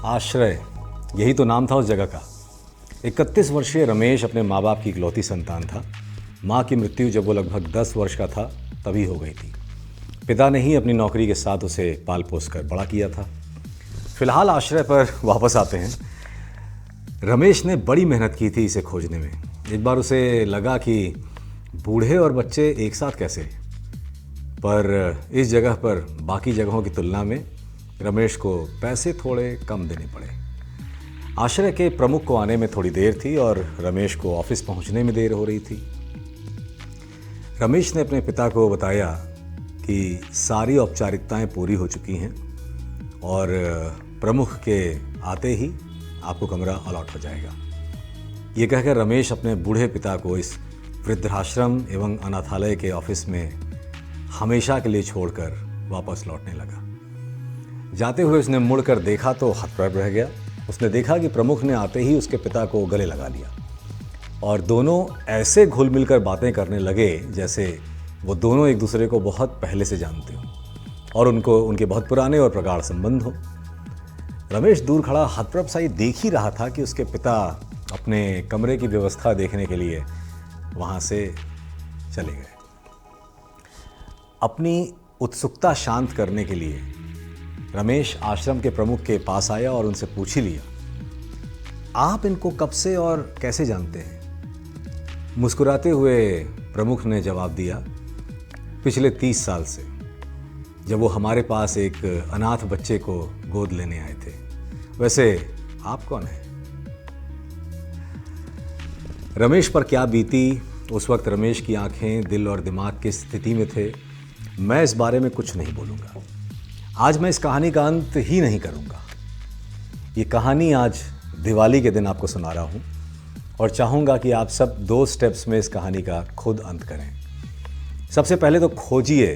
आश्रय, यही तो नाम था उस जगह का। 31 वर्षीय रमेश अपने माँ बाप की इकलौती संतान था। माँ की मृत्यु जब वो लगभग 10 वर्ष का था तभी हो गई थी। पिता ने ही अपनी नौकरी के साथ उसे पाल पोस कर बड़ा किया था। फिलहाल आश्रय पर वापस आते हैं। रमेश ने बड़ी मेहनत की थी इसे खोजने में। एक बार उसे लगा कि बूढ़े और बच्चे एक साथ कैसे, पर इस जगह पर बाकी जगहों की तुलना में रमेश को पैसे थोड़े कम देने पड़े। आश्रय के प्रमुख को आने में थोड़ी देर थी और रमेश को ऑफिस पहुंचने में देर हो रही थी। रमेश ने अपने पिता को बताया कि सारी औपचारिकताएं पूरी हो चुकी हैं और प्रमुख के आते ही आपको कमरा अलॉट हो जाएगा। ये कहकर रमेश अपने बूढ़े पिता को इस वृद्धाश्रम एवं अनाथालय के ऑफिस में हमेशा के लिए छोड़कर वापस लौटने लगा। जाते हुए उसने मुड़कर देखा तो हतप्रभ रह गया। उसने देखा कि प्रमुख ने आते ही उसके पिता को गले लगा लिया और दोनों ऐसे घुल मिलकर बातें करने लगे जैसे वो दोनों एक दूसरे को बहुत पहले से जानते हो और उनके बहुत पुराने और प्रगाढ़ संबंध हो। रमेश दूर खड़ा हतप्रभ सा देख ही रहा था कि उसके पिता अपने कमरे की व्यवस्था देखने के लिए वहाँ से चले गए। अपनी उत्सुकता शांत करने के लिए रमेश आश्रम के प्रमुख के पास आया और उनसे पूछ ही लिया, आप इनको कब से और कैसे जानते हैं? मुस्कुराते हुए प्रमुख ने जवाब दिया, पिछले 30 साल से, जब वो हमारे पास एक अनाथ बच्चे को गोद लेने आए थे। वैसे आप कौन हैं? रमेश पर क्या बीती उस वक्त रमेश की आंखें दिल और दिमाग की स्थिति में थे, मैं इस बारे में कुछ नहीं बोलूँगा। आज मैं इस कहानी का अंत ही नहीं करूँगा। ये कहानी आज दिवाली के दिन आपको सुना रहा हूँ और चाहूँगा कि आप सब 2 स्टेप्स में इस कहानी का खुद अंत करें। सबसे पहले तो खोजिए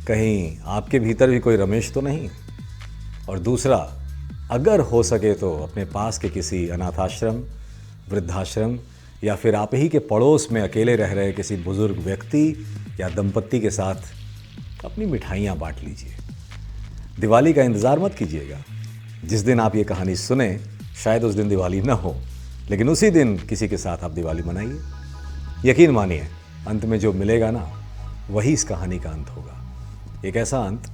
कहीं आपके भीतर भी कोई रमेश तो नहीं, और दूसरा, अगर हो सके तो अपने पास के किसी अनाथाश्रम, वृद्धाश्रम या फिर आप ही के पड़ोस में अकेले रह रहे किसी बुजुर्ग व्यक्ति या दंपत्ति के साथ अपनी मिठाइयाँ बांट लीजिए। दिवाली का इंतज़ार मत कीजिएगा। जिस दिन आप ये कहानी सुने शायद उस दिन दिवाली न हो, लेकिन उसी दिन किसी के साथ आप दिवाली मनाइए। यकीन मानिए, अंत में जो मिलेगा ना, वही इस कहानी का अंत होगा। एक ऐसा अंत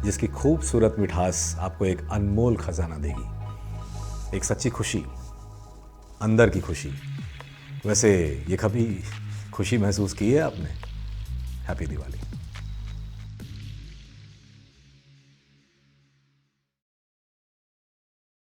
जिसकी खूबसूरत मिठास आपको एक अनमोल खजाना देगी, एक सच्ची खुशी, अंदर की खुशी। वैसे ये कभी खुशी महसूस की है आपने? हैप्पी दिवाली।